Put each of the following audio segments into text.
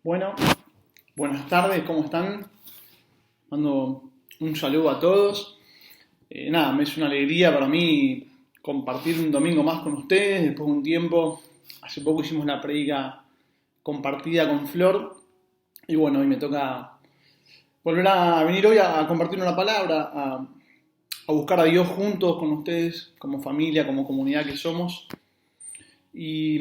Bueno, buenas tardes, ¿cómo están? Mando un saludo a todos. Me es una alegría para mí compartir un domingo más con ustedes. Después de un tiempo, hace poco hicimos la prédica compartida con Flor. Y bueno, hoy me toca volver a venir hoy a compartir una palabra, a buscar a Dios juntos con ustedes, como familia, como comunidad que somos. Y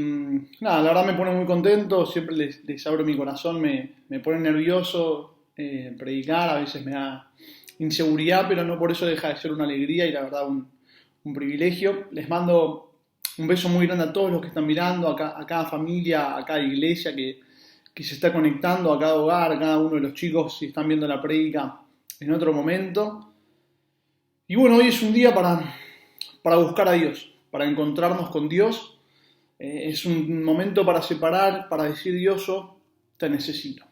la verdad me pone muy contento, siempre les abro mi corazón, me pone nervioso predicar, a veces me da inseguridad, pero no por eso deja de ser una alegría y la verdad un privilegio. Les mando un beso muy grande a todos los que están mirando, a cada familia, a cada iglesia que se está conectando, a cada hogar, a cada uno de los chicos si están viendo la prédica en otro momento. Y bueno, hoy es un día para buscar a Dios, para encontrarnos con Dios. Es un momento para separar, para decir, Dios, yo te necesito.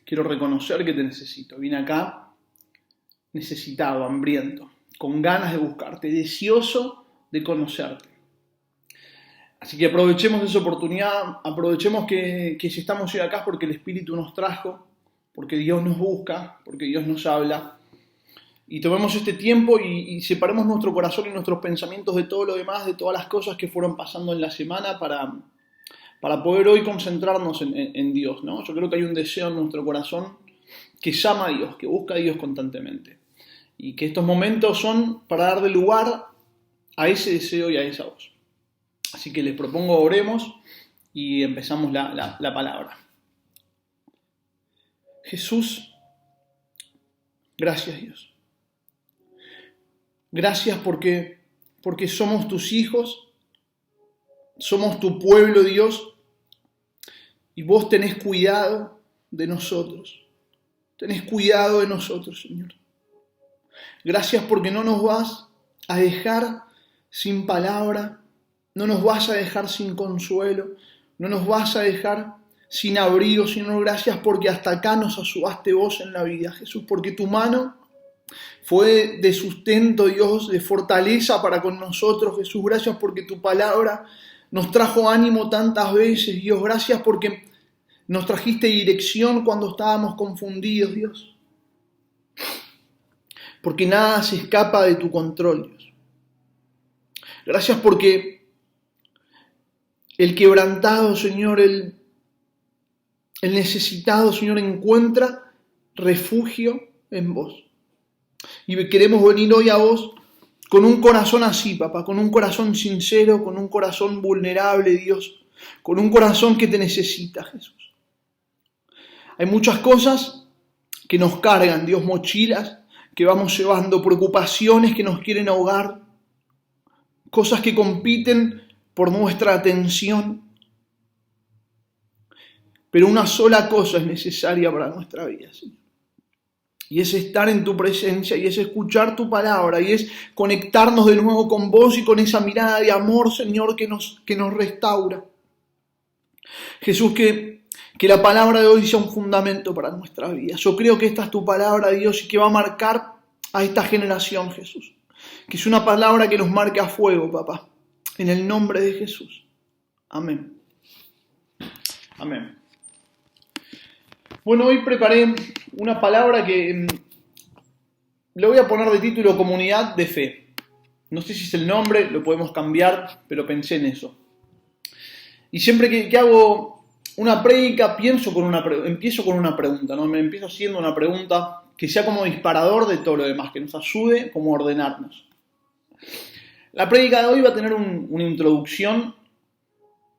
Quiero reconocer que te necesito. Vine acá necesitado, hambriento, con ganas de buscarte, deseoso de conocerte. Así que aprovechemos esa oportunidad, aprovechemos que si estamos hoy acá es porque el Espíritu nos trajo, porque Dios nos busca, porque Dios nos habla. Y tomemos este tiempo y separemos nuestro corazón y nuestros pensamientos de todo lo demás, de todas las cosas que fueron pasando en la semana para poder hoy concentrarnos en Dios, ¿no? Yo creo que hay un deseo en nuestro corazón que llama a Dios, que busca a Dios constantemente. Y que estos momentos son para darle lugar a ese deseo y a esa voz. Así que les propongo oremos y empezamos la palabra. Jesús, gracias Dios. Gracias porque somos tus hijos, somos tu pueblo, Dios, y vos tenés cuidado de nosotros. Tenés cuidado de nosotros, Señor. Gracias porque no nos vas a dejar sin palabra, no nos vas a dejar sin consuelo, no nos vas a dejar sin abrigo, Señor. Gracias porque hasta acá nos ayudaste vos en la vida, Jesús, porque tu mano fue de sustento, Dios, de fortaleza para con nosotros, Jesús. Gracias porque tu palabra nos trajo ánimo tantas veces, Dios. Gracias porque nos trajiste dirección cuando estábamos confundidos, Dios. Porque nada se escapa de tu control, Dios. Gracias porque el quebrantado, Señor, el necesitado, Señor, encuentra refugio en vos. Y queremos venir hoy a vos con un corazón así, papá, con un corazón sincero, con un corazón vulnerable, Dios, con un corazón que te necesita, Jesús. Hay muchas cosas que nos cargan, Dios, mochilas que vamos llevando, preocupaciones que nos quieren ahogar, cosas que compiten por nuestra atención. Pero una sola cosa es necesaria para nuestra vida, Señor. Y es estar en tu presencia, y es escuchar tu palabra, y es conectarnos de nuevo con vos y con esa mirada de amor, Señor, que nos restaura. Jesús, que la palabra de hoy sea un fundamento para nuestra vida. Yo creo que esta es tu palabra, Dios, y que va a marcar a esta generación, Jesús. Que es una palabra que nos marque a fuego, papá. En el nombre de Jesús. Amén. Amén. Bueno, hoy preparé una palabra que le voy a poner de título Comunidad de Fe. No sé si es el nombre, lo podemos cambiar, pero pensé en eso. Y siempre que hago una prédica, empiezo con una pregunta, ¿no? Me empiezo haciendo una pregunta que sea como disparador de todo lo demás, que nos ayude como a ordenarnos. La prédica de hoy va a tener una introducción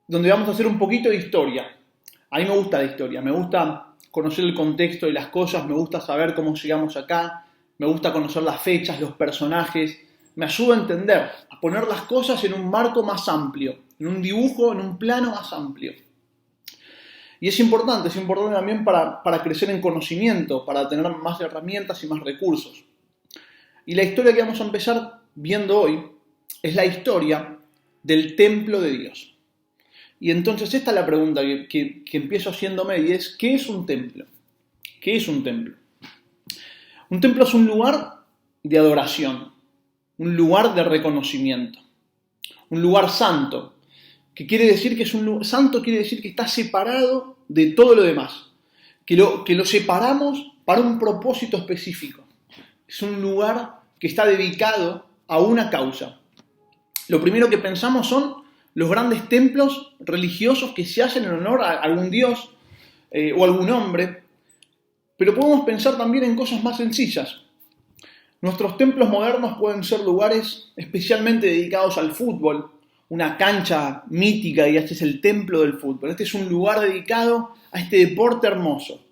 donde vamos a hacer un poquito de historia. A mí me gusta la historia, me gusta conocer el contexto de las cosas, me gusta saber cómo llegamos acá, me gusta conocer las fechas, los personajes, me ayuda a entender, a poner las cosas en un marco más amplio, en un dibujo, en un plano más amplio. Y es importante también para crecer en conocimiento, para tener más herramientas y más recursos. Y la historia que vamos a empezar viendo hoy es la historia del templo de Dios. Y entonces esta es la pregunta que empiezo haciéndome y es, ¿qué es un templo? ¿Qué es un templo? Un templo es un lugar de adoración, un lugar de reconocimiento, un lugar santo, que quiere decir que santo quiere decir que está separado de todo lo demás, que lo separamos para un propósito específico. Es un lugar que está dedicado a una causa. Lo primero que pensamos son los grandes templos religiosos que se hacen en honor a algún dios o algún hombre, pero podemos pensar también en cosas más sencillas. Nuestros templos modernos pueden ser lugares especialmente dedicados al fútbol, una cancha mítica y este es el templo del fútbol. Este es un lugar dedicado a este deporte hermoso.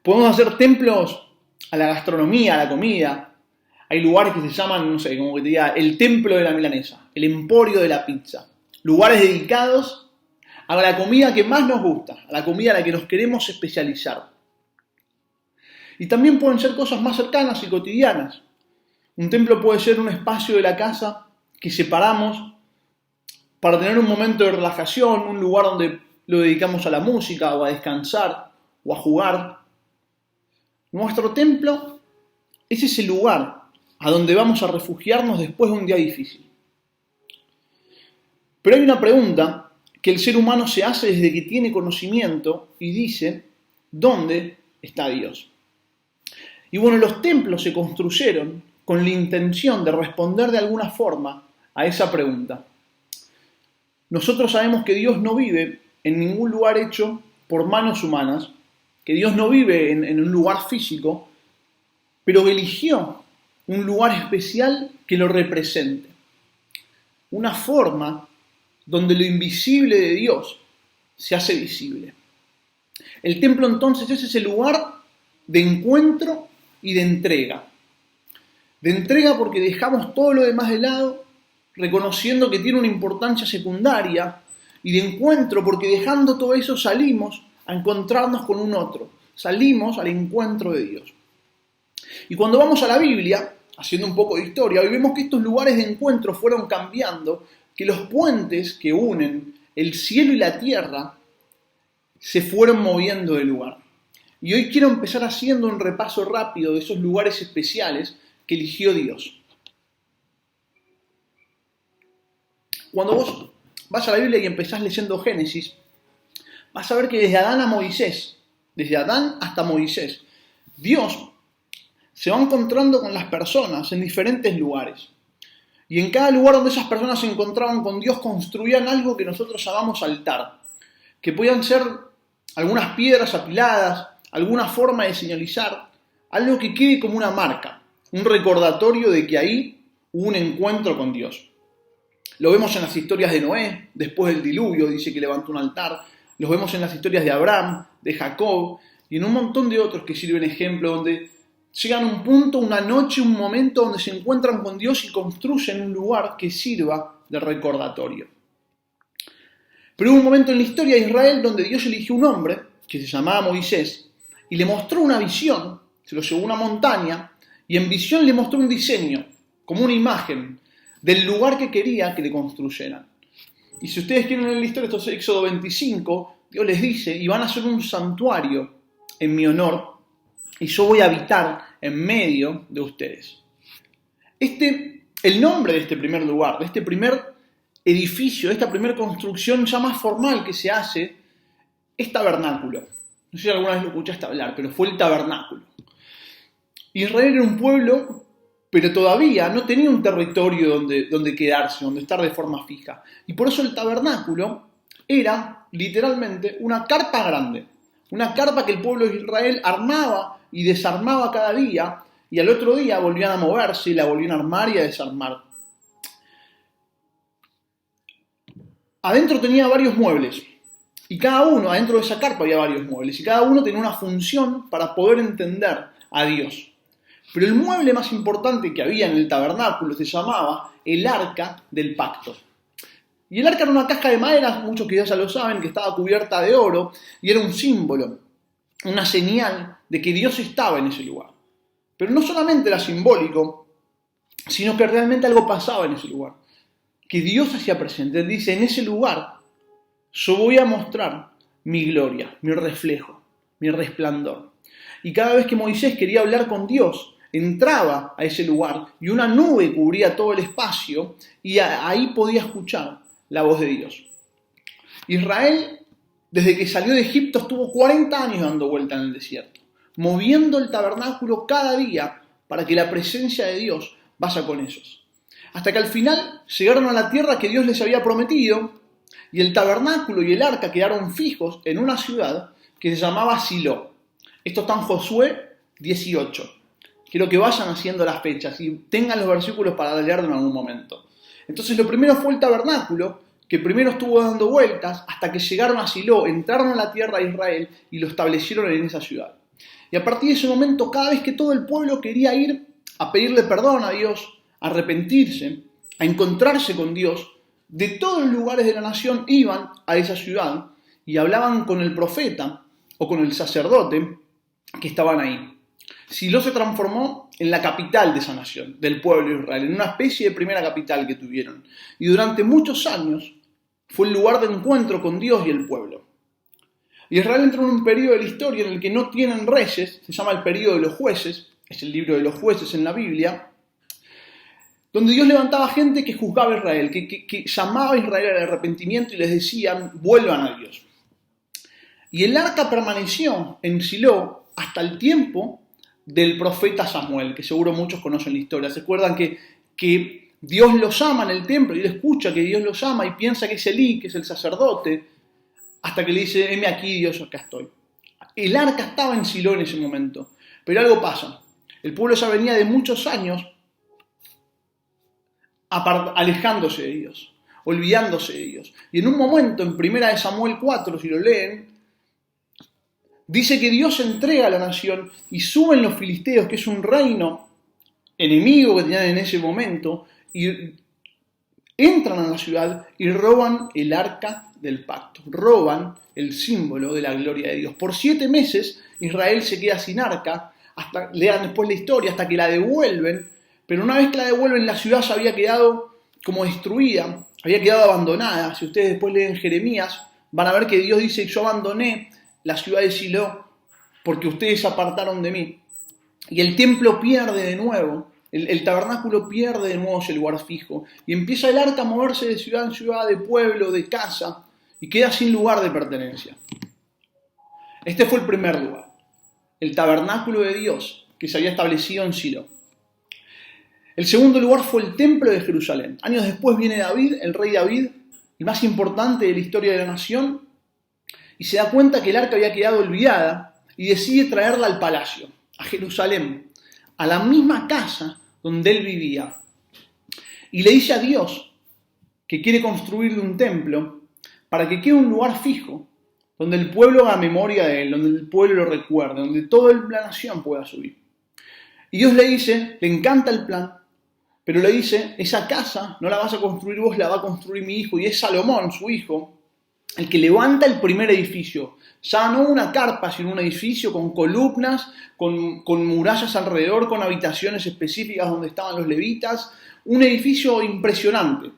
Podemos hacer templos a la gastronomía, a la comida. Hay lugares que se llaman, no sé, como que te diga, el templo de la milanesa, el emporio de la pizza. Lugares dedicados a la comida que más nos gusta, a la comida a la que nos queremos especializar. Y también pueden ser cosas más cercanas y cotidianas. Un templo puede ser un espacio de la casa que separamos para tener un momento de relajación, un lugar donde lo dedicamos a la música o a descansar o a jugar. Nuestro templo es ese lugar a donde vamos a refugiarnos después de un día difícil. Pero hay una pregunta que el ser humano se hace desde que tiene conocimiento y dice, ¿dónde está Dios? Y bueno, los templos se construyeron con la intención de responder de alguna forma a esa pregunta. Nosotros sabemos que Dios no vive en ningún lugar hecho por manos humanas, que Dios no vive en un lugar físico, pero eligió un lugar especial que lo represente. Una forma donde lo invisible de Dios se hace visible. El templo entonces es ese lugar de encuentro y de entrega. De entrega porque dejamos todo lo demás de lado, reconociendo que tiene una importancia secundaria, y de encuentro porque dejando todo eso salimos a encontrarnos con un otro. Salimos al encuentro de Dios. Y cuando vamos a la Biblia, haciendo un poco de historia, hoy vemos que estos lugares de encuentro fueron cambiando, que los puentes que unen el cielo y la tierra se fueron moviendo de lugar. Y hoy quiero empezar haciendo un repaso rápido de esos lugares especiales que eligió Dios. Cuando vos vas a la Biblia y empezás leyendo Génesis, vas a ver que desde Adán a Moisés, desde Adán hasta Moisés, Dios se va encontrando con las personas en diferentes lugares. Y en cada lugar donde esas personas se encontraban con Dios construían algo que nosotros llamamos altar, que podían ser algunas piedras apiladas, alguna forma de señalizar, algo que quede como una marca, un recordatorio de que ahí hubo un encuentro con Dios. Lo vemos en las historias de Noé, después del diluvio, dice que levantó un altar. Los vemos en las historias de Abraham, de Jacob, y en un montón de otros que sirven ejemplo, donde llegan a un punto, una noche, un momento donde se encuentran con Dios y construyen un lugar que sirva de recordatorio. Pero hubo un momento en la historia de Israel donde Dios eligió un hombre, que se llamaba Moisés, y le mostró una visión, se lo llevó a una montaña, y en visión le mostró un diseño, como una imagen, del lugar que quería que le construyeran. Y si ustedes quieren leer la historia, esto es Éxodo 25, Dios les dice, y van a hacer un santuario en mi honor, y yo voy a habitar en medio de ustedes. El nombre de este primer lugar, de este primer edificio, de esta primera construcción ya más formal que se hace, es tabernáculo. No sé si alguna vez lo escuchaste hablar, pero fue el tabernáculo. Israel era un pueblo, pero todavía no tenía un territorio donde quedarse, donde estar de forma fija. Y por eso el tabernáculo era literalmente una carpa grande. Una carpa que el pueblo de Israel armaba y desarmaba cada día, y al otro día volvían a moverse y la volvían a armar y a desarmar. Adentro tenía varios muebles, y cada uno, adentro de esa carpa había varios muebles, y cada uno tenía una función para poder entender a Dios. Pero el mueble más importante que había en el tabernáculo se llamaba el arca del pacto. Y el arca era una caja de madera, muchos que ya lo saben, que estaba cubierta de oro, y era un símbolo, una señal de que Dios estaba en ese lugar. Pero no solamente era simbólico, sino que realmente algo pasaba en ese lugar. Que Dios hacía presente. Él dice, en ese lugar yo voy a mostrar mi gloria, mi reflejo, mi resplandor. Y cada vez que Moisés quería hablar con Dios, entraba a ese lugar y una nube cubría todo el espacio y ahí podía escuchar la voz de Dios. Israel desde que salió de Egipto, estuvo 40 años dando vuelta en el desierto, moviendo el tabernáculo cada día para que la presencia de Dios vaya con ellos. Hasta que al final llegaron a la tierra que Dios les había prometido, y el tabernáculo y el arca quedaron fijos en una ciudad que se llamaba Silo. Esto está en Josué 18. Quiero que vayan haciendo las fechas y tengan los versículos para leerlo en algún momento. Entonces lo primero fue el tabernáculo, que primero estuvo dando vueltas hasta que llegaron a Silo, entraron a la tierra de Israel y lo establecieron en esa ciudad. Y a partir de ese momento, cada vez que todo el pueblo quería ir a pedirle perdón a Dios, a arrepentirse, a encontrarse con Dios, de todos los lugares de la nación iban a esa ciudad y hablaban con el profeta o con el sacerdote que estaban ahí. Silo se transformó en la capital de esa nación, del pueblo de Israel, en una especie de primera capital que tuvieron. Y durante muchos años fue el lugar de encuentro con Dios y el pueblo. Israel entró en un periodo de la historia en el que no tienen reyes, se llama el periodo de los jueces, es el libro de los jueces en la Biblia, donde Dios levantaba gente que juzgaba a Israel, que llamaba a Israel al arrepentimiento y les decían, vuelvan a Dios. Y el arca permaneció en Silo hasta el tiempo del profeta Samuel, que seguro muchos conocen la historia. ¿Se acuerdan que Dios los llama en el templo y él escucha que Dios los llama y piensa que es Elí, que es el sacerdote, hasta que le dice, heme aquí Dios, acá estoy? El arca estaba en Silo en ese momento, pero algo pasa. El pueblo ya venía de muchos años alejándose de Dios, olvidándose de Dios. Y en un momento, en 1 Samuel 4, si lo leen, dice que Dios entrega a la nación y suben los filisteos, que es un reino enemigo que tenían en ese momento, y entran a la ciudad y roban el arca del pacto, roban el símbolo de la gloria de Dios. Por 7 meses Israel se queda sin arca, hasta lean después la historia, hasta que la devuelven, pero una vez que la devuelven la ciudad ya había quedado como destruida, había quedado abandonada. Si ustedes después leen Jeremías, van a ver que Dios dice, yo abandoné la ciudad de Silo porque ustedes se apartaron de mí. Y el templo pierde de nuevo, el tabernáculo pierde de nuevo ese lugar fijo. Y empieza el arca a moverse de ciudad en ciudad, de pueblo, de casa, y queda sin lugar de pertenencia. Este fue el primer lugar, el tabernáculo de Dios que se había establecido en Silo. El segundo lugar fue el templo de Jerusalén. Años después viene David, el rey David, el más importante de la historia de la nación, y se da cuenta que el arca había quedado olvidada y decide traerla al palacio, a Jerusalén, a la misma casa donde él vivía. Y le dice a Dios que quiere construirle un templo para que quede un lugar fijo, donde el pueblo haga memoria de él, donde el pueblo lo recuerde, donde toda la nación pueda subir. Y Dios le dice, le encanta el plan, pero le dice, esa casa no la vas a construir vos, la va a construir mi hijo, y es Salomón, su hijo, el que levanta el primer edificio. Ya no una carpa, sino un edificio con columnas, con murallas alrededor, con habitaciones específicas donde estaban los levitas. Un edificio impresionante.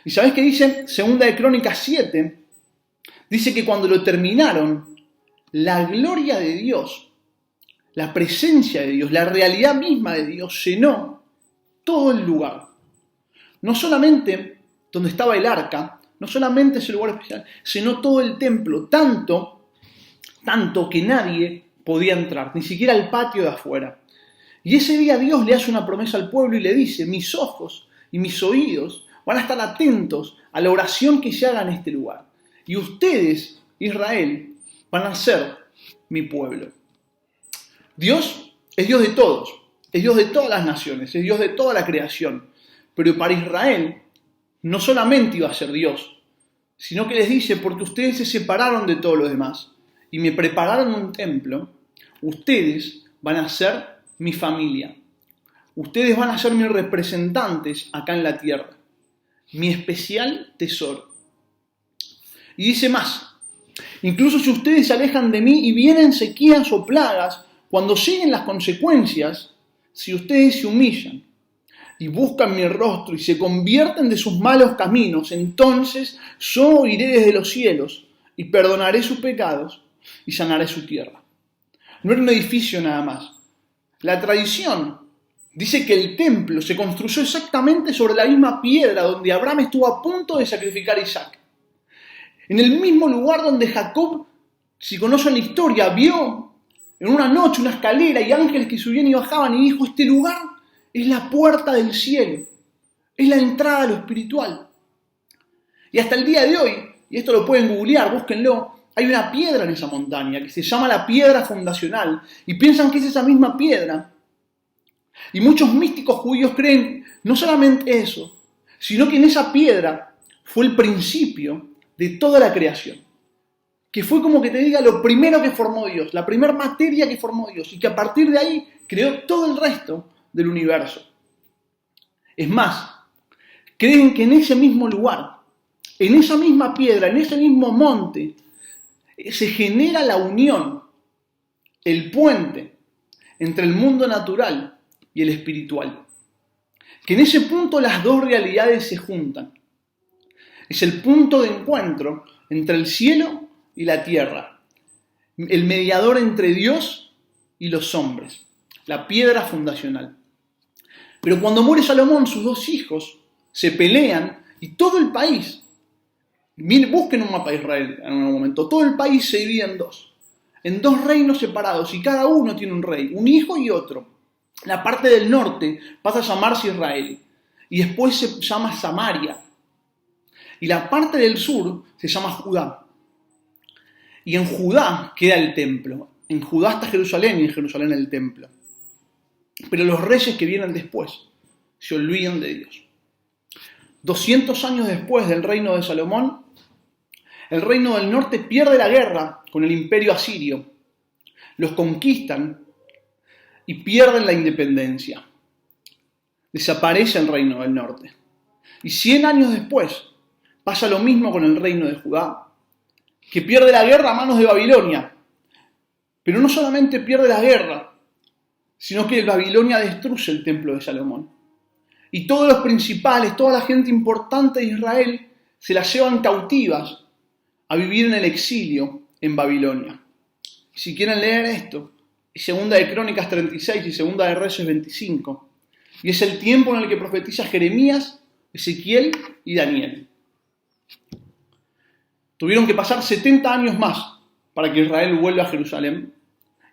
¿Y sabés qué dice? Segunda de Crónicas 7. Dice que cuando lo terminaron, la gloria de Dios, la presencia de Dios, la realidad misma de Dios llenó todo el lugar. No solamente donde estaba el arca, no solamente ese lugar especial, sino todo el templo, tanto que nadie podía entrar, ni siquiera al patio de afuera. Y ese día Dios le hace una promesa al pueblo y le dice, mis ojos y mis oídos van a estar atentos a la oración que se haga en este lugar. Y ustedes, Israel, van a ser mi pueblo. Dios es Dios de todos, es Dios de todas las naciones, es Dios de toda la creación. Pero para Israel no solamente iba a ser Dios, sino que les dice, porque ustedes se separaron de todos los demás y me prepararon un templo, ustedes van a ser mi familia. Ustedes van a ser mis representantes acá en la tierra, mi especial tesoro. Y dice más, incluso si ustedes se alejan de mí y vienen sequías o plagas, cuando lleguen las consecuencias, si ustedes se humillan y buscan mi rostro y se convierten de sus malos caminos, entonces yo oiré desde los cielos y perdonaré sus pecados y sanaré su tierra. No era un edificio nada más. La tradición dice que el templo se construyó exactamente sobre la misma piedra donde Abraham estuvo a punto de sacrificar a Isaac. En el mismo lugar donde Jacob, si conocen la historia, vio en una noche una escalera y ángeles que subían y bajaban y dijo, este lugar es la puerta del cielo, es la entrada a lo espiritual. Y hasta el día de hoy, y esto lo pueden googlear, búsquenlo, hay una piedra en esa montaña que se llama la piedra fundacional y piensan que es esa misma piedra. Y muchos místicos judíos creen no solamente eso, sino que en esa piedra fue el principio de toda la creación. Que fue como que te diga lo primero que formó Dios, la primera materia que formó Dios y que a partir de ahí creó todo el resto del universo. Es más, creen que en ese mismo lugar, en esa misma piedra, en ese mismo monte, se genera la unión, el puente entre el mundo natural y el espiritual. Que en ese punto las dos realidades se juntan. Es el punto de encuentro entre el cielo y la tierra. El mediador entre Dios y los hombres. La piedra fundacional. Pero cuando muere Salomón, sus dos hijos se pelean y todo el país, busquen un mapa de Israel en un momento, todo el país se divide en dos reinos separados y cada uno tiene un rey, un hijo y otro. La parte del norte pasa a llamarse Israel y después se llama Samaria. Y la parte del sur se llama Judá. Y en Judá queda el templo. En Judá está Jerusalén y en Jerusalén el templo. Pero los reyes que vienen después se olvidan de Dios. 200 años después del reino de Salomón, el reino del norte pierde la guerra con el imperio asirio. Los conquistan y pierden la independencia. Desaparece el reino del norte. Y 100 años después pasa lo mismo con el reino de Judá, que pierde la guerra a manos de Babilonia. Pero no solamente pierde la guerra, sino que Babilonia destruye el templo de Salomón. Y todos los principales, toda la gente importante de Israel, se las llevan cautivas a vivir en el exilio en Babilonia. Si quieren leer esto, Segunda de Crónicas 36 y Segunda de Reyes 25. Y es el tiempo en el que profetiza Jeremías, Ezequiel y Daniel. Tuvieron que pasar 70 años más para que Israel vuelva a Jerusalén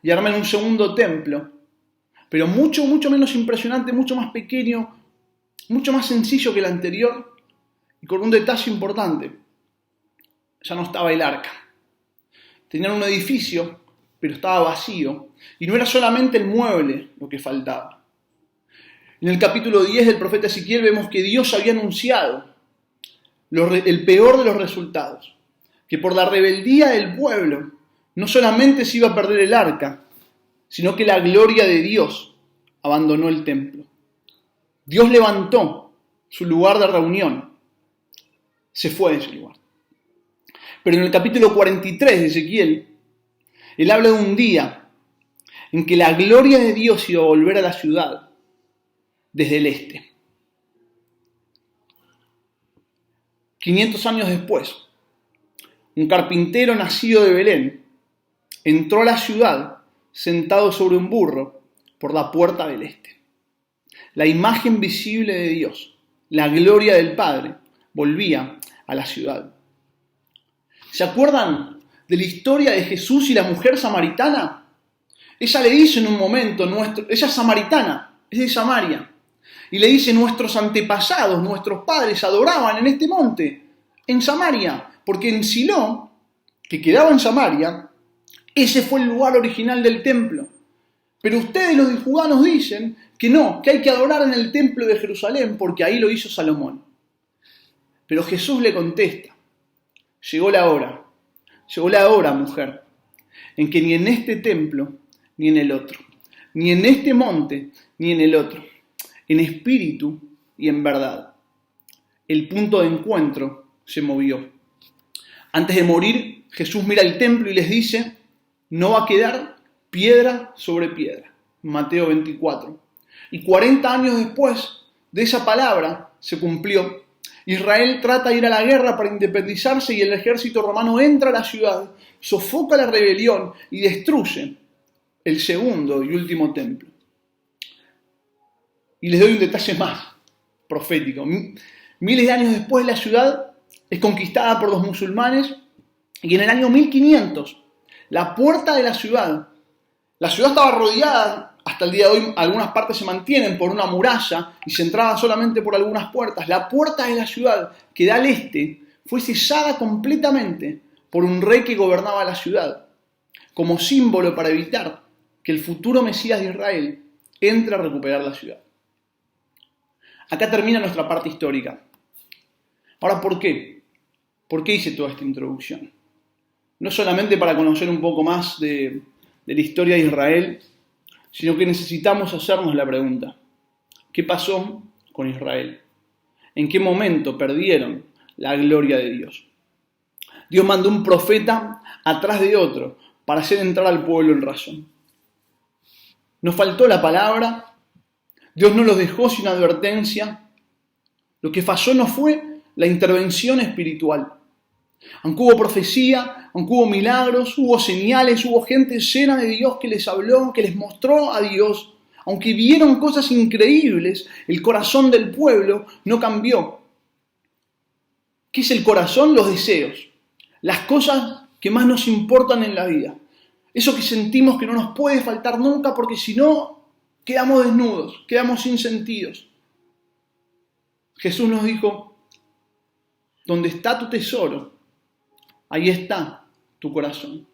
y armen un segundo templo, pero mucho menos impresionante, mucho más pequeño, mucho más sencillo que el anterior y con un detalle importante. Ya no estaba el arca. Tenían un edificio, pero estaba vacío y no era solamente el mueble lo que faltaba. En el capítulo 10 del profeta Ezequiel vemos que Dios había anunciado el peor de los resultados, que por la rebeldía del pueblo no solamente se iba a perder el arca, sino que la gloria de Dios abandonó el templo. Dios levantó su lugar de reunión, se fue de ese lugar. Pero en el capítulo 43 de Ezequiel, él habla de un día en que la gloria de Dios iba a volver a la ciudad desde el este. 500 años después, un carpintero nacido de Belén entró a la ciudad sentado sobre un burro por la puerta del este. La imagen visible de Dios, la gloria del Padre, volvía a la ciudad. ¿Se acuerdan de la historia de Jesús y la mujer samaritana? Ella le dice en un momento, ella es samaritana, es de Samaria, y le dice, nuestros antepasados, nuestros padres adoraban en este monte, en Samaria, porque en Silo, que quedaba en Samaria, ese fue el lugar original del templo. Pero ustedes los de Judá nos dicen que no, que hay que adorar en el templo de Jerusalén, porque ahí lo hizo Salomón. Pero Jesús le contesta, llegó la hora, mujer, en que ni en este templo, ni en el otro, ni en este monte, ni en el otro, en espíritu y en verdad, el punto de encuentro se movió. Antes de morir, Jesús mira el templo y les dice, no va a quedar piedra sobre piedra. Mateo 24. Y 40 años después de esa palabra se cumplió. Israel trata de ir a la guerra para independizarse y el ejército romano entra a la ciudad, sofoca la rebelión y destruye el segundo y último templo. Y les doy un detalle más profético. Miles de años después la ciudad es conquistada por los musulmanes Y en el año 1500, la puerta de la ciudad estaba rodeada, hasta el día de hoy algunas partes se mantienen por una muralla y se entraba solamente por algunas puertas. La puerta de la ciudad que da al este fue sellada completamente por un rey que gobernaba la ciudad, como símbolo para evitar que el futuro Mesías de Israel entre a recuperar la ciudad. Acá termina nuestra parte histórica. Ahora, ¿por qué? ¿Por qué hice toda esta introducción? No solamente para conocer un poco más de la historia de Israel, sino que necesitamos hacernos la pregunta: ¿qué pasó con Israel? ¿En qué momento perdieron la gloria de Dios? Dios mandó un profeta atrás de otro para hacer entrar al pueblo en razón. Nos faltó la palabra, Dios no los dejó sin advertencia. Lo que falló no fue la intervención espiritual. Aunque hubo profecía, aunque hubo milagros, hubo señales, hubo gente llena de Dios que les habló, que les mostró a Dios, aunque vieron cosas increíbles, el corazón del pueblo no cambió. ¿Qué es el corazón? Los deseos, las cosas que más nos importan en la vida. Eso que sentimos que no nos puede faltar nunca, porque si no, quedamos desnudos, quedamos sin sentidos. Jesús nos dijo: donde está tu tesoro, ahí está tu corazón.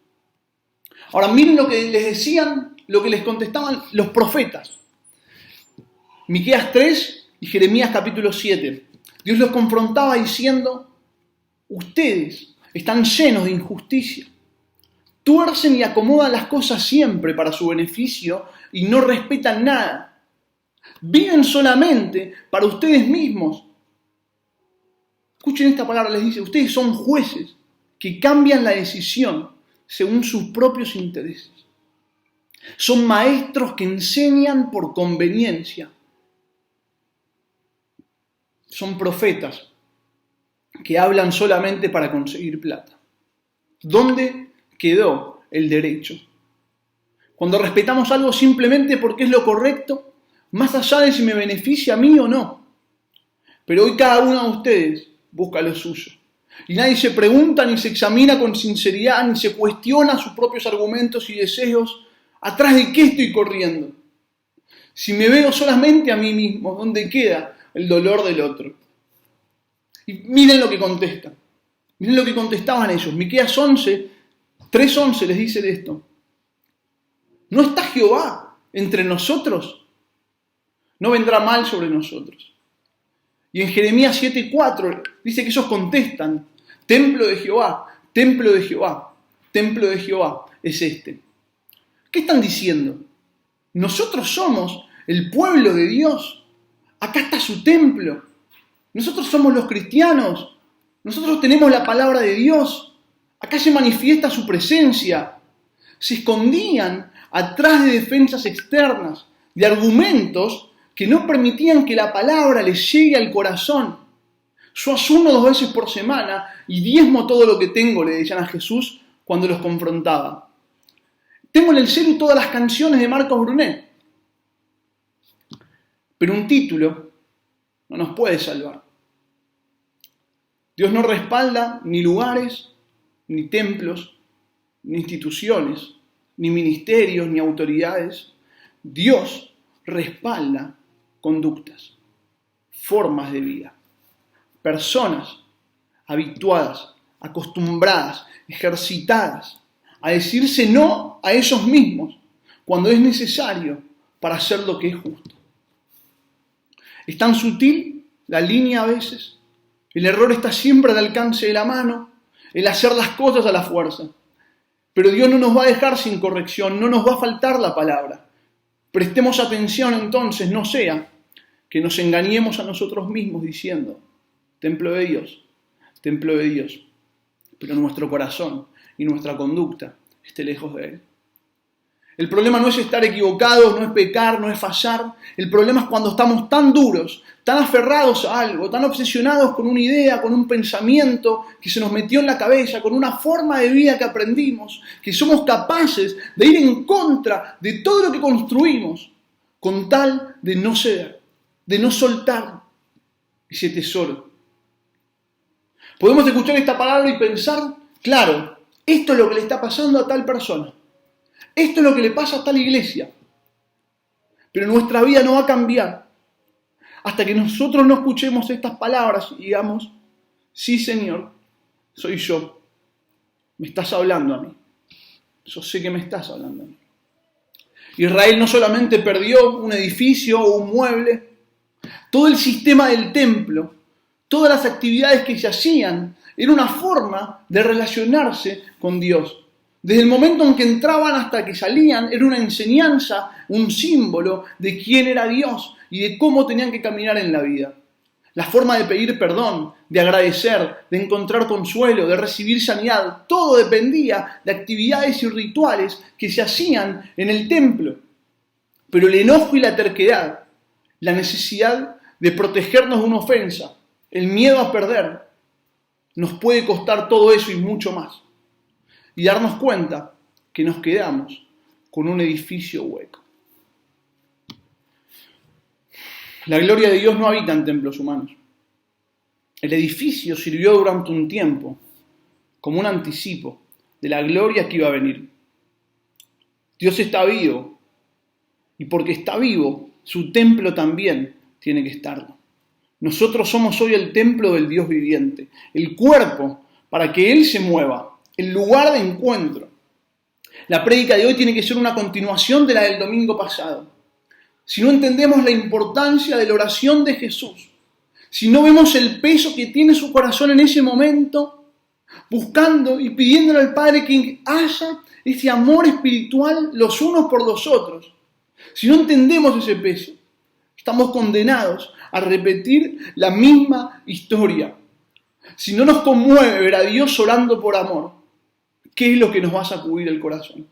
Ahora miren lo que les decían, lo que les contestaban los profetas. Miqueas 3 y Jeremías capítulo 7. Dios los confrontaba diciendo: ustedes están llenos de injusticia. Tuercen y acomodan las cosas siempre para su beneficio y no respetan nada. Viven solamente para ustedes mismos. Escuchen esta palabra, les dice: ustedes son jueces que cambian la decisión según sus propios intereses. Son maestros que enseñan por conveniencia. Son profetas que hablan solamente para conseguir plata. ¿Dónde quedó el derecho? Cuando respetamos algo simplemente porque es lo correcto, más allá de si me beneficia a mí o no. Pero hoy cada uno de ustedes busca lo suyo. Y nadie se pregunta ni se examina con sinceridad ni se cuestiona sus propios argumentos y deseos. ¿Atrás de qué estoy corriendo? Si me veo solamente a mí mismo, ¿dónde queda el dolor del otro? Y miren lo que contestan. Miren lo que contestaban ellos. Miqueas 11, 3:11 les dice de esto: ¿no está Jehová entre nosotros? No vendrá mal sobre nosotros. Y en Jeremías 7:4 dice que ellos contestan: templo de Jehová, templo de Jehová, templo de Jehová es este. ¿Qué están diciendo? Nosotros somos el pueblo de Dios. Acá está su templo. Nosotros somos los cristianos. Nosotros tenemos la palabra de Dios. Acá se manifiesta su presencia. Se escondían atrás de defensas externas, de argumentos que no permitían que la palabra les llegue al corazón. Yo ayuno 2 veces por semana y diezmo todo lo que tengo, le decían a Jesús cuando los confrontaba. Tengo en el celu todas las canciones de Marcos Brunet. Pero un título no nos puede salvar. Dios no respalda ni lugares, ni templos, ni instituciones, ni ministerios, ni autoridades. Dios respalda conductas, formas de vida, personas habituadas, acostumbradas, ejercitadas a decirse no a ellos mismos cuando es necesario para hacer lo que es justo. Es tan sutil la línea a veces. El error está siempre al alcance de la mano, el hacer las cosas a la fuerza. Pero Dios no nos va a dejar sin corrección, no nos va a faltar la palabra. Prestemos atención entonces, no sea que nos engañemos a nosotros mismos diciendo: templo de Dios, pero nuestro corazón y nuestra conducta esté lejos de Él. El problema no es estar equivocados, no es pecar, no es fallar. El problema es cuando estamos tan duros, tan aferrados a algo, tan obsesionados con una idea, con un pensamiento que se nos metió en la cabeza, con una forma de vida que aprendimos, que somos capaces de ir en contra de todo lo que construimos, con tal de no ceder, de no soltar ese tesoro. Podemos escuchar esta palabra y pensar: claro, esto es lo que le está pasando a tal persona, esto es lo que le pasa a tal iglesia, pero nuestra vida no va a cambiar hasta que nosotros no escuchemos estas palabras y digamos, sí Señor, soy yo, me estás hablando a mí, yo sé que me estás hablando a mí. Israel no solamente perdió un edificio o un mueble, todo el sistema del templo, todas las actividades que se hacían, era una forma de relacionarse con Dios. Desde el momento en que entraban hasta que salían, era una enseñanza, un símbolo de quién era Dios y de cómo tenían que caminar en la vida. La forma de pedir perdón, de agradecer, de encontrar consuelo, de recibir sanidad, todo dependía de actividades y rituales que se hacían en el templo. Pero el enojo y la terquedad, la necesidad de protegernos de una ofensa, el miedo a perder, nos puede costar todo eso y mucho más. Y darnos cuenta que nos quedamos con un edificio hueco. La gloria de Dios no habita en templos humanos. El edificio sirvió durante un tiempo como un anticipo de la gloria que iba a venir. Dios está vivo y porque está vivo, su templo también tiene que estarlo. Nosotros somos hoy el templo del Dios viviente, el cuerpo para que Él se mueva, el lugar de encuentro. La prédica de hoy tiene que ser una continuación de la del domingo pasado. Si no entendemos la importancia de la oración de Jesús, si no vemos el peso que tiene su corazón en ese momento, buscando y pidiéndole al Padre que haya ese amor espiritual los unos por los otros, si no entendemos ese peso, estamos condenados a repetir la misma historia. Si no nos conmueve ver a Dios orando por amor, ¿qué es lo que nos va a sacudir el corazón?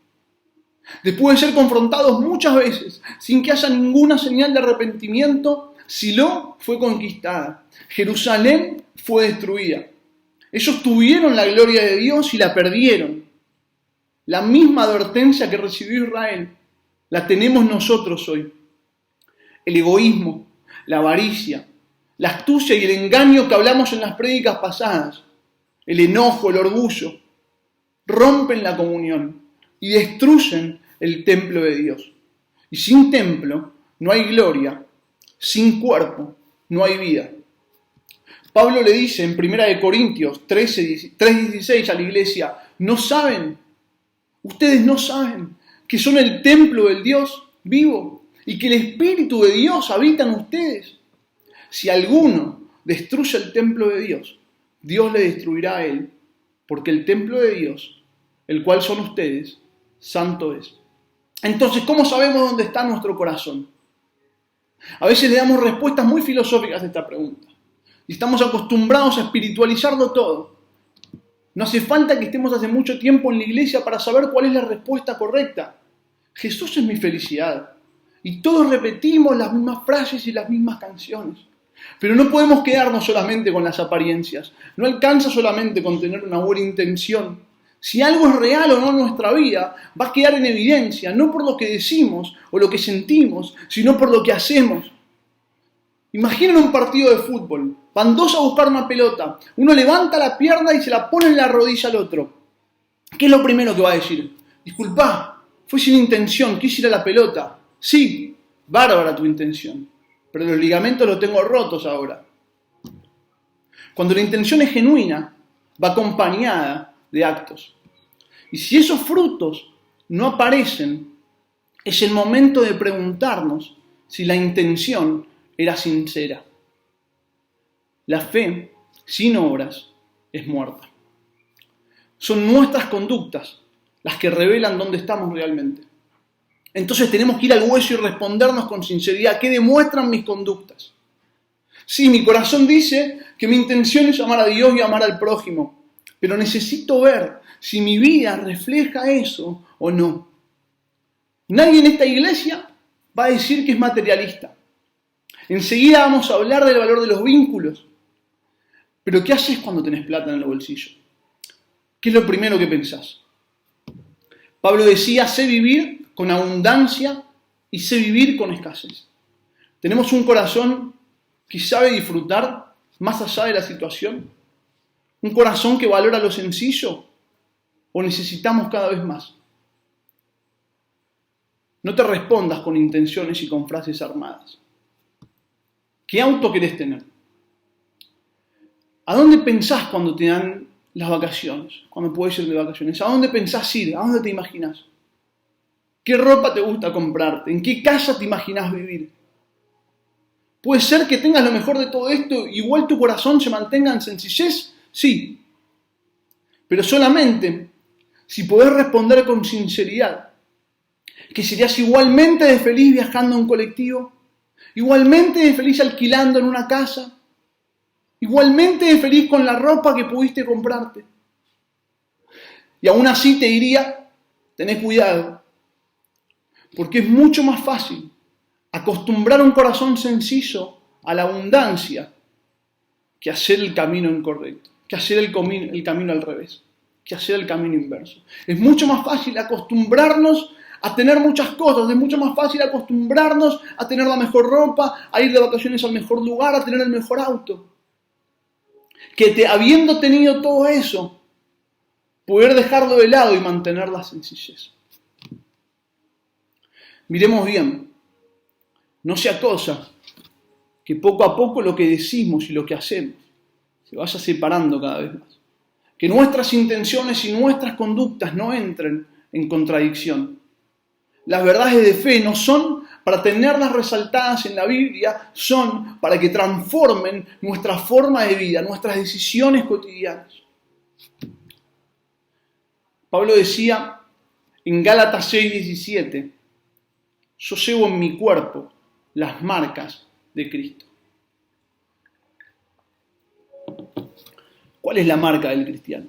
Después de ser confrontados muchas veces, sin que haya ninguna señal de arrepentimiento, Silo fue conquistada. Jerusalén fue destruida. Ellos tuvieron la gloria de Dios y la perdieron. La misma advertencia que recibió Israel, la tenemos nosotros hoy. El egoísmo, la avaricia, la astucia y el engaño que hablamos en las prédicas pasadas, el enojo, el orgullo, rompen la comunión y destruyen el templo de Dios. Y sin templo no hay gloria, sin cuerpo no hay vida. Pablo le dice en 1 Corintios 3:16 a la iglesia, ustedes no saben que son el templo del Dios vivo y que el Espíritu de Dios habita en ustedes. Si alguno destruye el templo de Dios, Dios le destruirá a él, porque el templo de Dios, el cual son ustedes, santo es. Entonces, ¿cómo sabemos dónde está nuestro corazón? A veces le damos respuestas muy filosóficas a esta pregunta. Y estamos acostumbrados a espiritualizarlo todo. No hace falta que estemos hace mucho tiempo en la iglesia para saber cuál es la respuesta correcta. Jesús es mi felicidad. Y todos repetimos las mismas frases y las mismas canciones. Pero no podemos quedarnos solamente con las apariencias. No alcanza solamente con tener una buena intención. Si algo es real o no en nuestra vida, va a quedar en evidencia, no por lo que decimos o lo que sentimos, sino por lo que hacemos. Imaginen un partido de fútbol. Van dos a buscar una pelota. Uno levanta la pierna y se la pone en la rodilla al otro. ¿Qué es lo primero que va a decir? Disculpa, fue sin intención, quise ir a la pelota. Sí, bárbara tu intención, pero los ligamentos los tengo rotos ahora. Cuando la intención es genuina, va acompañada de actos. Y si esos frutos no aparecen, es el momento de preguntarnos si la intención era sincera. La fe sin obras es muerta. Son nuestras conductas las que revelan dónde estamos realmente. Entonces tenemos que ir al hueso y respondernos con sinceridad. ¿Qué demuestran mis conductas? Sí, mi corazón dice que mi intención es amar a Dios y amar al prójimo, pero necesito ver si mi vida refleja eso o no. Nadie en esta iglesia va a decir que es materialista. Enseguida vamos a hablar del valor de los vínculos. Pero ¿qué haces cuando tenés plata en el bolsillo? ¿Qué es lo primero que pensás? Pablo decía, sé vivir con abundancia y sé vivir con escasez. Tenemos un corazón que sabe disfrutar más allá de la situación. Un corazón que valora lo sencillo. ¿O necesitamos cada vez más? No te respondas con intenciones y con frases armadas. ¿Qué auto querés tener? ¿A dónde pensás cuando te dan las vacaciones? Cuando puedes ir de vacaciones. ¿A dónde pensás ir? ¿A dónde te imaginás? ¿Qué ropa te gusta comprarte? ¿En qué casa te imaginás vivir? ¿Puede ser que tengas lo mejor de todo esto, igual tu corazón se mantenga en sencillez? Sí. Pero solamente si podés responder con sinceridad que serías igualmente de feliz viajando en colectivo, igualmente de feliz alquilando en una casa, igualmente de feliz con la ropa que pudiste comprarte. Y aún así te diría, tené cuidado, porque es mucho más fácil acostumbrar un corazón sencillo a la abundancia que hacer el camino incorrecto, que hacer el camino al revés, que hacer el camino inverso. Es mucho más fácil acostumbrarnos a tener muchas cosas, es mucho más fácil acostumbrarnos a tener la mejor ropa, a ir de vacaciones al mejor lugar, a tener el mejor auto, que habiendo tenido todo eso, poder dejarlo de lado y mantener la sencillez. Miremos bien, no sea cosa que poco a poco lo que decimos y lo que hacemos se vaya separando cada vez más. Que nuestras intenciones y nuestras conductas no entren en contradicción. Las verdades de fe no son para tenerlas resaltadas en la Biblia, son para que transformen nuestra forma de vida, nuestras decisiones cotidianas. Pablo decía en Gálatas 6:17, yo llevo en mi cuerpo las marcas de Cristo. ¿Cuál es la marca del cristiano?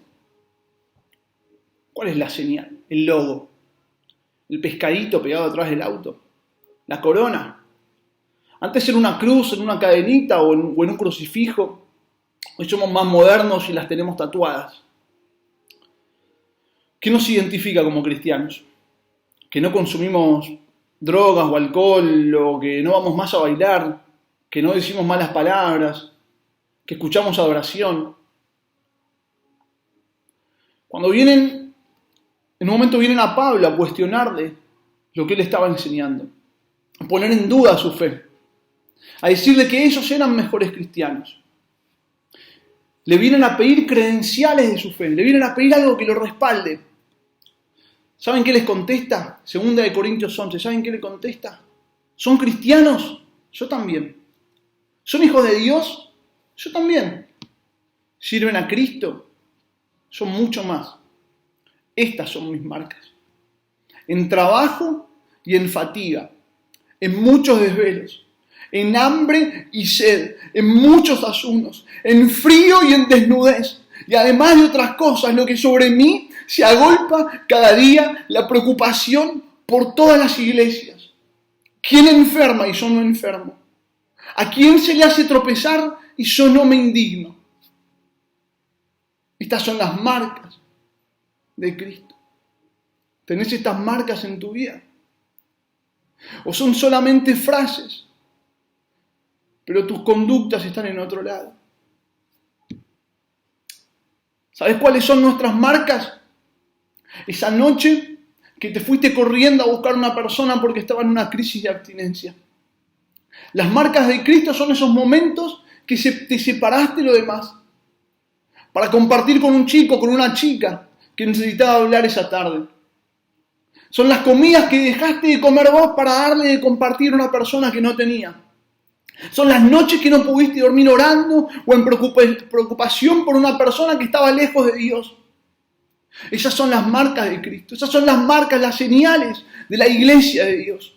¿Cuál es la señal? El logo. El pescadito pegado atrás del auto. La corona. Antes era una cruz, en una cadenita o en un crucifijo. Hoy somos más modernos y las tenemos tatuadas. ¿Qué nos identifica como cristianos? Que no consumimos drogas o alcohol, o que no vamos más a bailar, que no decimos malas palabras, que escuchamos adoración. Cuando en un momento vienen a Pablo a cuestionarle lo que él estaba enseñando, a poner en duda su fe, a decirle que ellos eran mejores cristianos. Le vienen a pedir credenciales de su fe, le vienen a pedir algo que lo respalde. ¿Saben qué les contesta? 2 Corintios 11, ¿saben qué le contesta? ¿Son cristianos? Yo también. ¿Son hijos de Dios? Yo también. ¿Sirven a Cristo? Son mucho más. Estas son mis marcas. En trabajo y en fatiga, en muchos desvelos, en hambre y sed, en muchos ayunos, en frío y en desnudez, y además de otras cosas, lo que sobre mí se agolpa cada día la preocupación por todas las iglesias. ¿Quién enferma y yo no enfermo? ¿A quién se le hace tropezar y yo no me indigno? Estas son las marcas de Cristo. ¿Tenés estas marcas en tu vida? ¿O son solamente frases, pero tus conductas están en otro lado? ¿Sabes cuáles son nuestras marcas? Esa noche que te fuiste corriendo a buscar a una persona porque estaba en una crisis de abstinencia. Las marcas de Cristo son esos momentos que te separaste de lo demás para compartir con un chico, con una chica que necesitaba hablar esa tarde. Son las comidas que dejaste de comer vos para darle de compartir a una persona que no tenía. Son las noches que no pudiste dormir orando o en preocupación por una persona que estaba lejos de Dios. Esas son las marcas de Cristo. Esas son las marcas, las señales de la iglesia de Dios.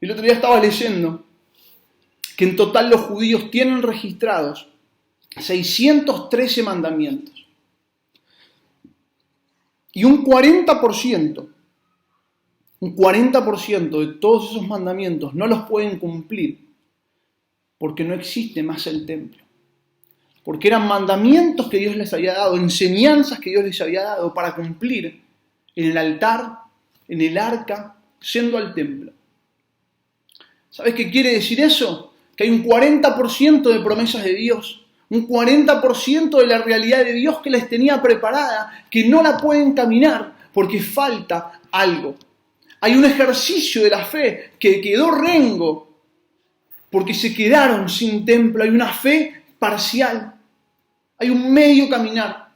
El otro día estaba leyendo que en total los judíos tienen registrados 613 mandamientos. Y un 40% de todos esos mandamientos no los pueden cumplir porque no existe más el templo. Porque eran mandamientos que Dios les había dado, enseñanzas que Dios les había dado para cumplir en el altar, en el arca, yendo al templo. ¿Sabes qué quiere decir eso? Que hay un 40% de promesas de Dios, un 40% de la realidad de Dios que les tenía preparada, que no la pueden caminar porque falta algo. Hay un ejercicio de la fe que quedó rengo porque se quedaron sin templo. Hay una fe parcial. Hay un medio caminar.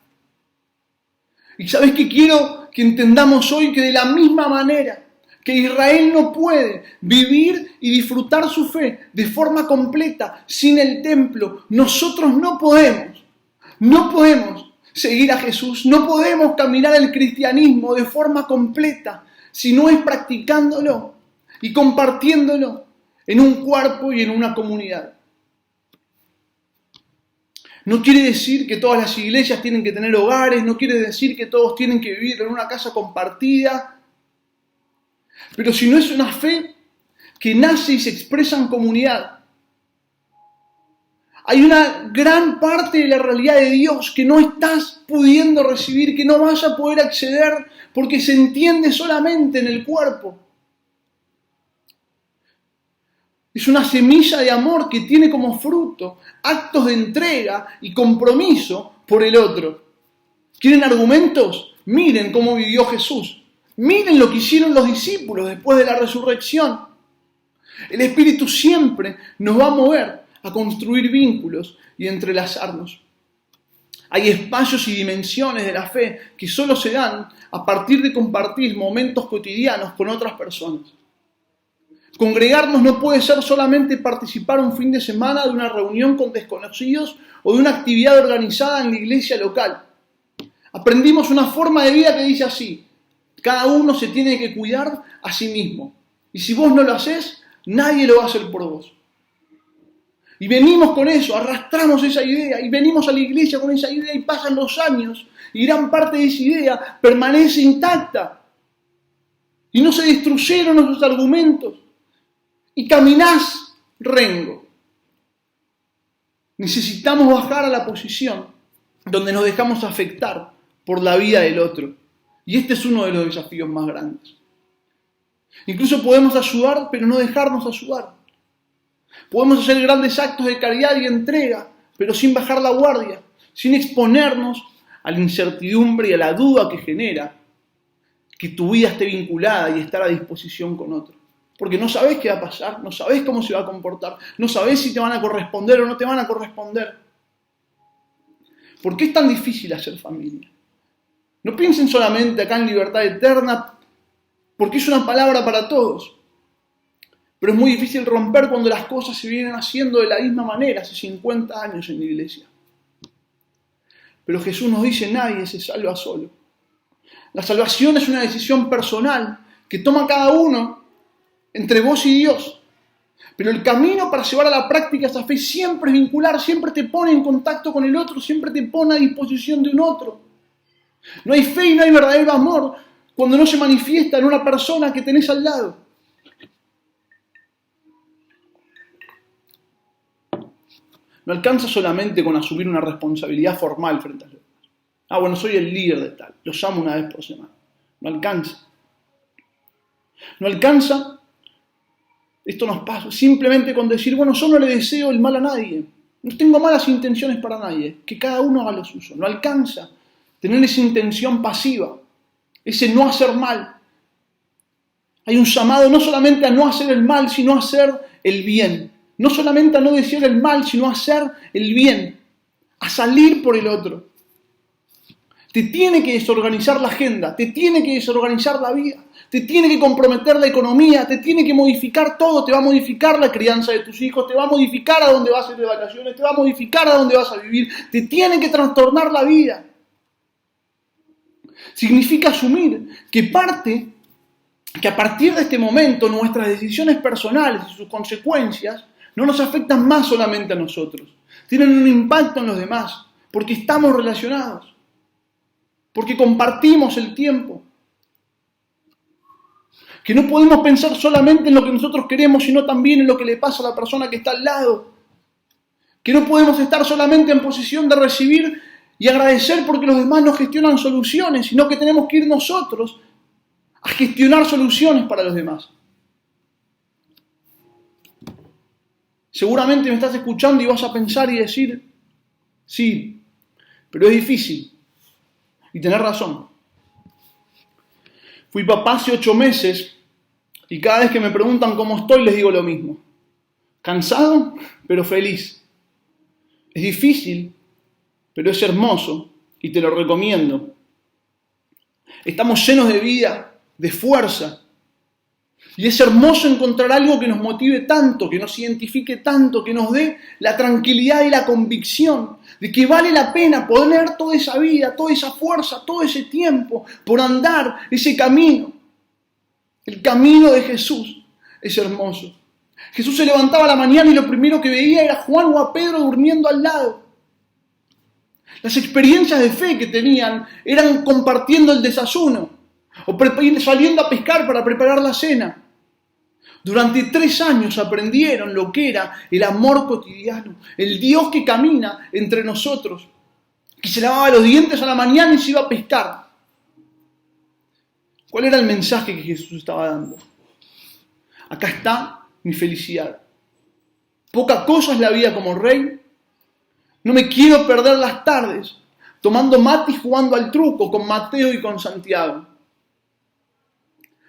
¿Y sabes qué quiero que entendamos hoy? Que de la misma manera que Israel no puede vivir y disfrutar su fe de forma completa sin el templo, nosotros no podemos seguir a Jesús, no podemos caminar el cristianismo de forma completa si no es practicándolo y compartiéndolo en un cuerpo y en una comunidad. No quiere decir que todas las iglesias tienen que tener hogares, no quiere decir que todos tienen que vivir en una casa compartida, pero si no es una fe que nace y se expresa en comunidad, hay una gran parte de la realidad de Dios que no estás pudiendo recibir, que no vas a poder acceder porque se entiende solamente en el cuerpo. Es una semilla de amor que tiene como fruto actos de entrega y compromiso por el otro. ¿Quieren argumentos? Miren cómo vivió Jesús. Miren lo que hicieron los discípulos después de la resurrección. El Espíritu siempre nos va a mover a construir vínculos y entrelazarnos. Hay espacios y dimensiones de la fe que solo se dan a partir de compartir momentos cotidianos con otras personas. Congregarnos no puede ser solamente participar un fin de semana de una reunión con desconocidos o de una actividad organizada en la iglesia local. Aprendimos una forma de vida que dice así: cada uno se tiene que cuidar a sí mismo. Y si vos no lo haces, nadie lo va a hacer por vos. Y venimos con eso, arrastramos esa idea, y venimos a la iglesia con esa idea, y pasan los años, y gran parte de esa idea permanece intacta. Y no se destruyeron nuestros argumentos. Y caminás rengo. Necesitamos bajar a la posición donde nos dejamos afectar por la vida del otro. Y este es uno de los desafíos más grandes. Incluso podemos ayudar, pero no dejarnos ayudar. Podemos hacer grandes actos de caridad y entrega, pero sin bajar la guardia, sin exponernos a la incertidumbre y a la duda que genera que tu vida esté vinculada y estar a disposición con otro. Porque no sabés qué va a pasar, no sabés cómo se va a comportar, no sabés si te van a corresponder o no te van a corresponder. ¿Por qué es tan difícil hacer familia? No piensen solamente acá en libertad eterna, porque es una palabra para todos. Pero es muy difícil romper cuando las cosas se vienen haciendo de la misma manera hace 50 años en la iglesia. Pero Jesús nos dice: nadie se salva solo. La salvación es una decisión personal que toma cada uno entre vos y Dios. Pero el camino para llevar a la práctica esa fe siempre es vincular, siempre te pone en contacto con el otro, siempre te pone a disposición de un otro. No hay fe y no hay verdadero amor cuando no se manifiesta en una persona que tenés al lado. No alcanza solamente con asumir una responsabilidad formal frente a los demás. Bueno, soy el líder de tal, los llamo una vez por semana. No alcanza. No alcanza. Esto nos pasa simplemente con decir: bueno, yo no le deseo el mal a nadie. No tengo malas intenciones para nadie. Que cada uno haga lo suyo. No alcanza tener esa intención pasiva, ese no hacer mal. Hay un llamado no solamente a no hacer el mal, sino a hacer el bien. No solamente a no desear el mal, sino a hacer el bien. A salir por el otro. Te tiene que desorganizar la agenda, te tiene que desorganizar la vida, te tiene que comprometer la economía, te tiene que modificar todo, te va a modificar la crianza de tus hijos, te va a modificar a dónde vas a ir de vacaciones, te va a modificar a dónde vas a vivir, te tiene que trastornar la vida. Significa asumir que a partir de este momento nuestras decisiones personales y sus consecuencias no nos afectan más solamente a nosotros, tienen un impacto en los demás, porque estamos relacionados. Porque compartimos el tiempo. Que no podemos pensar solamente en lo que nosotros queremos, sino también en lo que le pasa a la persona que está al lado. Que no podemos estar solamente en posición de recibir y agradecer porque los demás nos gestionan soluciones, sino que tenemos que ir nosotros a gestionar soluciones para los demás. Seguramente me estás escuchando y vas a pensar y decir: Sí, pero es difícil. Y tenés razón. Fui papá hace 8 meses y cada vez que me preguntan cómo estoy les digo lo mismo. Cansado, pero feliz. Es difícil, pero es hermoso y te lo recomiendo. Estamos llenos de vida, de fuerza. Y es hermoso encontrar algo que nos motive tanto, que nos identifique tanto, que nos dé la tranquilidad y la convicción de que vale la pena poner toda esa vida, toda esa fuerza, todo ese tiempo por andar ese camino. El camino de Jesús es hermoso. Jesús se levantaba a la mañana y lo primero que veía era a Juan o a Pedro durmiendo al lado. Las experiencias de fe que tenían eran compartiendo el desayuno o saliendo a pescar para preparar la cena. Durante 3 años aprendieron lo que era el amor cotidiano, el Dios que camina entre nosotros, que se lavaba los dientes a la mañana y se iba a pescar. ¿Cuál era el mensaje que Jesús estaba dando? Acá está mi felicidad. Poca cosa es la vida como rey. No me quiero perder las tardes tomando mate y jugando al truco con Mateo y con Santiago.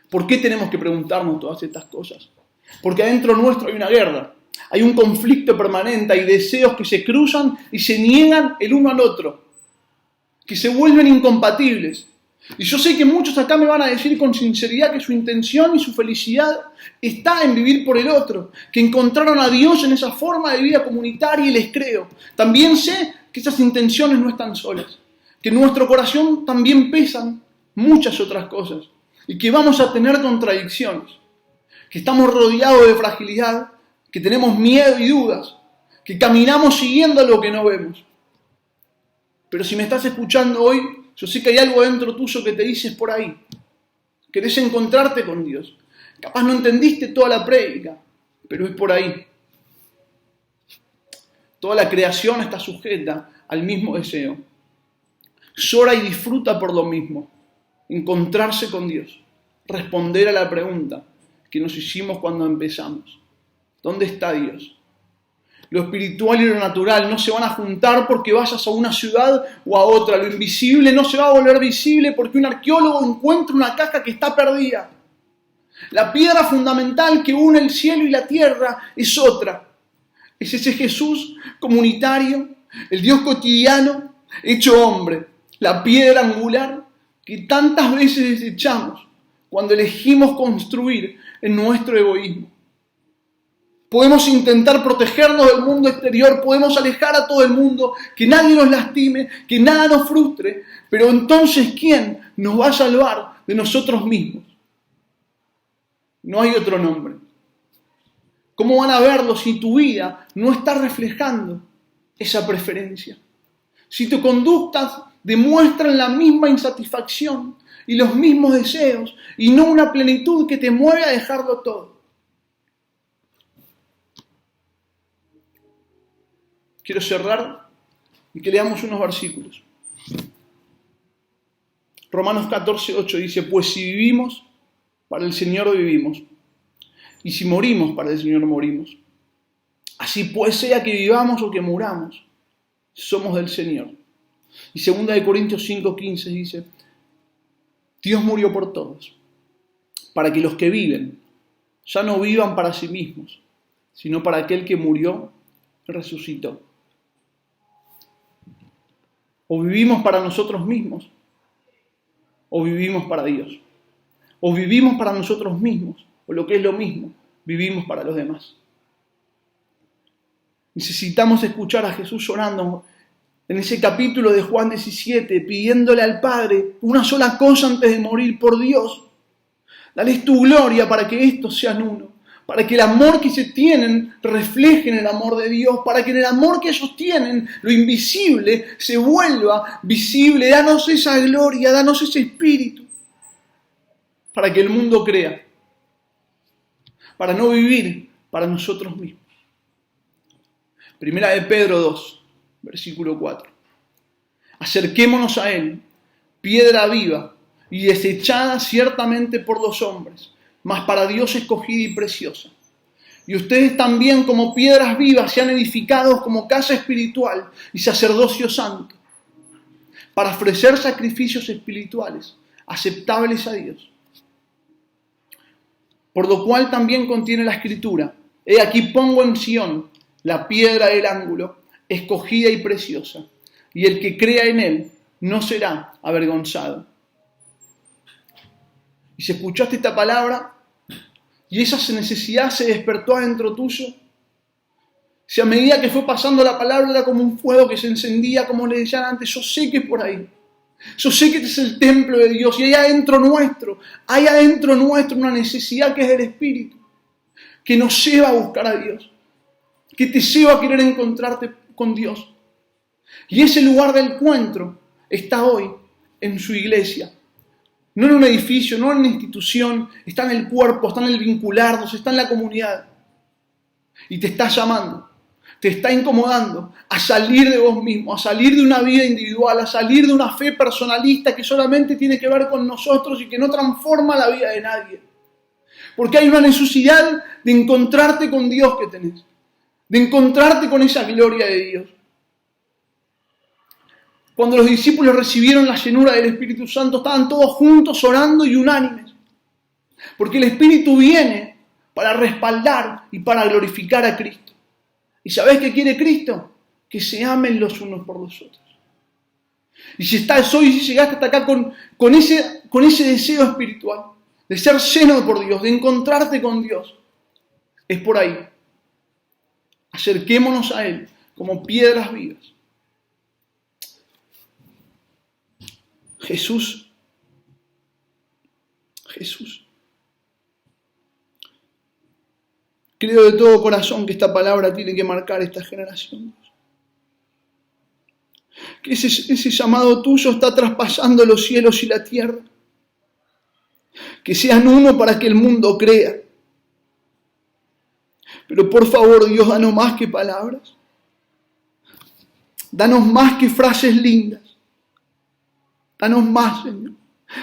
¿Por qué tenemos que preguntarnos todas estas cosas? Porque adentro nuestro hay una guerra, hay un conflicto permanente, hay deseos que se cruzan y se niegan el uno al otro, que se vuelven incompatibles. Y yo sé que muchos acá me van a decir con sinceridad que su intención y su felicidad está en vivir por el otro, que encontraron a Dios en esa forma de vida comunitaria y les creo. También sé que esas intenciones no están solas, que en nuestro corazón también pesan muchas otras cosas y que vamos a tener contradicciones, que estamos rodeados de fragilidad, que tenemos miedo y dudas, que caminamos siguiendo lo que no vemos. Pero si me estás escuchando hoy, yo sé que hay algo dentro tuyo que te dices por ahí. Querés encontrarte con Dios. Capaz no entendiste toda la prédica, pero es por ahí. Toda la creación está sujeta al mismo deseo. Llora y disfruta por lo mismo. Encontrarse con Dios. Responder a la pregunta que nos hicimos cuando empezamos. ¿Dónde está Dios? Lo espiritual y lo natural no se van a juntar porque vayas a una ciudad o a otra. Lo invisible no se va a volver visible porque un arqueólogo encuentra una caja que está perdida. La piedra fundamental que une el cielo y la tierra es otra. Es ese Jesús comunitario, el Dios cotidiano, hecho hombre. La piedra angular que tantas veces desechamos cuando elegimos construir en nuestro egoísmo. Podemos intentar protegernos del mundo exterior, podemos alejar a todo el mundo, que nadie nos lastime, que nada nos frustre, pero entonces ¿quién nos va a salvar de nosotros mismos? No hay otro nombre. ¿Cómo van a verlo si tu vida no está reflejando esa preferencia? Si tus conductas demuestran la misma insatisfacción y los mismos deseos y no una plenitud que te mueve a dejarlo todo. Quiero cerrar y que leamos unos versículos. Romanos 14:8 dice, pues si vivimos, para el Señor vivimos, y si morimos, para el Señor morimos. Así pues, sea que vivamos o que muramos, somos del Señor. Y 2 Corintios 5:15 dice, Dios murió por todos, para que los que viven ya no vivan para sí mismos, sino para aquel que murió y resucitó. O vivimos para nosotros mismos, o vivimos para Dios. O vivimos para nosotros mismos, o lo que es lo mismo, vivimos para los demás. Necesitamos escuchar a Jesús orando en ese capítulo de Juan 17, pidiéndole al Padre una sola cosa antes de morir: por Dios, dales tu gloria para que estos sean uno, para que el amor que se tienen refleje en el amor de Dios, para que en el amor que ellos tienen, lo invisible se vuelva visible. Danos esa gloria, danos ese espíritu, para que el mundo crea, para no vivir para nosotros mismos. Primera de Pedro 2, versículo 4. Acerquémonos a Él, piedra viva y desechada ciertamente por los hombres, mas para Dios escogida y preciosa. Y ustedes también, como piedras vivas, sean edificados como casa espiritual y sacerdocio santo, para ofrecer sacrificios espirituales aceptables a Dios. Por lo cual también contiene la Escritura: he aquí pongo en Sión la piedra del ángulo, escogida y preciosa, y el que crea en él no será avergonzado. Y si escuchaste esta palabra y esa necesidad se despertó adentro tuyo, si a medida que fue pasando la palabra era como un fuego que se encendía, como le decían antes, yo sé que es por ahí. Yo sé que este es el templo de Dios y hay adentro nuestro una necesidad que es del Espíritu, que nos lleva a buscar a Dios, que te lleva a querer encontrarte con Dios. Y ese lugar de encuentro está hoy en su iglesia. No en un edificio, no en una institución, está en el cuerpo, está en el vincularnos, está en la comunidad. Y te está llamando, te está incomodando a salir de vos mismo, a salir de una vida individual, a salir de una fe personalista que solamente tiene que ver con nosotros y que no transforma la vida de nadie. Porque hay una necesidad de encontrarte con Dios que tenés, de encontrarte con esa gloria de Dios. Cuando los discípulos recibieron la llenura del Espíritu Santo, estaban todos juntos orando y unánimes. Porque el Espíritu viene para respaldar y para glorificar a Cristo. ¿Y sabés qué quiere Cristo? Que se amen los unos por los otros. Y si estás hoy, si llegaste hasta acá con ese deseo espiritual, de ser lleno por Dios, de encontrarte con Dios, es por ahí. Acerquémonos a Él como piedras vivas. Jesús. Creo de todo corazón que esta palabra tiene que marcar esta generación. Que ese llamado tuyo está traspasando los cielos y la tierra. Que sean uno para que el mundo crea. Pero por favor, Dios, danos más que palabras. Danos más que frases lindas. Danos más, Señor.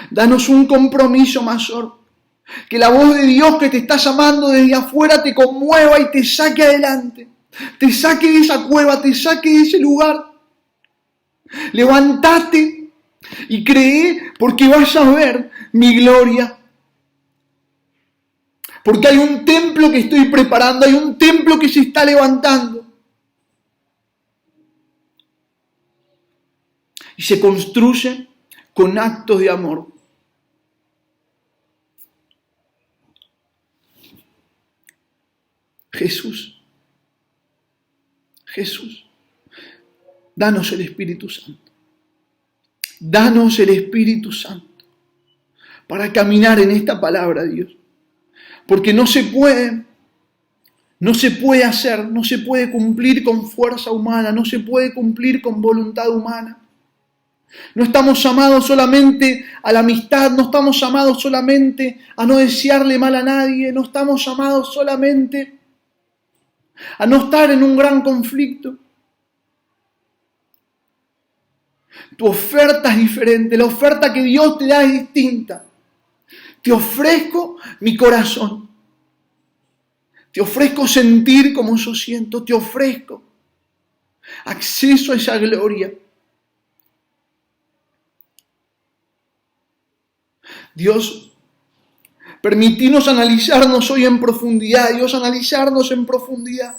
Danos un compromiso mayor. Que la voz de Dios que te está llamando desde afuera te conmueva y te saque adelante. Te saque de esa cueva, te saque de ese lugar. Levántate y cree porque vas a ver mi gloria. Porque hay un templo que estoy preparando, hay un templo que se está levantando. Y se construye con actos de amor. Jesús, danos el Espíritu Santo. Danos el Espíritu Santo para caminar en esta palabra, Dios. Porque no se puede hacer, no se puede cumplir con fuerza humana, no se puede cumplir con voluntad humana. No estamos llamados solamente a la amistad, no estamos llamados solamente a no desearle mal a nadie, no estamos llamados solamente a no estar en un gran conflicto. Tu oferta es diferente, la oferta que Dios te da es distinta. Te ofrezco mi corazón. Te ofrezco sentir como yo siento. Te ofrezco acceso a esa gloria. Dios, permitirnos analizarnos hoy en profundidad. Dios, analizarnos en profundidad.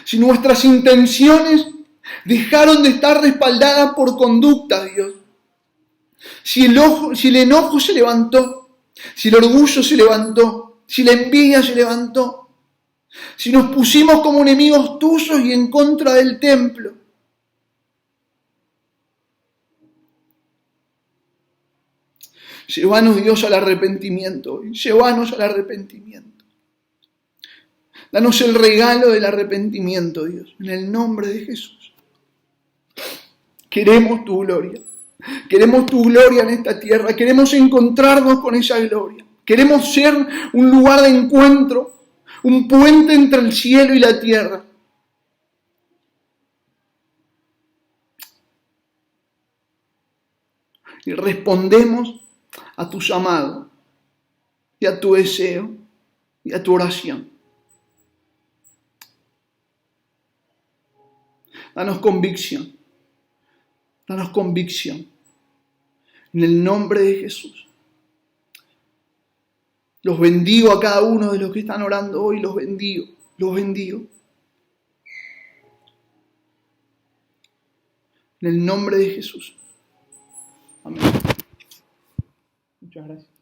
Si nuestras intenciones dejaron de estar respaldadas por conducta, Dios. Si el enojo se levantó, si el orgullo se levantó, si la envidia se levantó, si nos pusimos como enemigos tuyos y en contra del templo. Llévanos, Dios, al arrepentimiento. Llévanos al arrepentimiento. Danos el regalo del arrepentimiento, Dios, en el nombre de Jesús. Queremos tu gloria. Queremos tu gloria en esta tierra. Queremos encontrarnos con esa gloria. Queremos ser un lugar de encuentro, un puente entre el cielo y la tierra. Y respondemos a tu llamado y a tu deseo. y a tu oración. Danos convicción. Danos convicción. En el nombre de Jesús. Los bendigo a cada uno de los que están orando hoy. Los bendigo. Los bendigo. En el nombre de Jesús. Amén. Muchas gracias.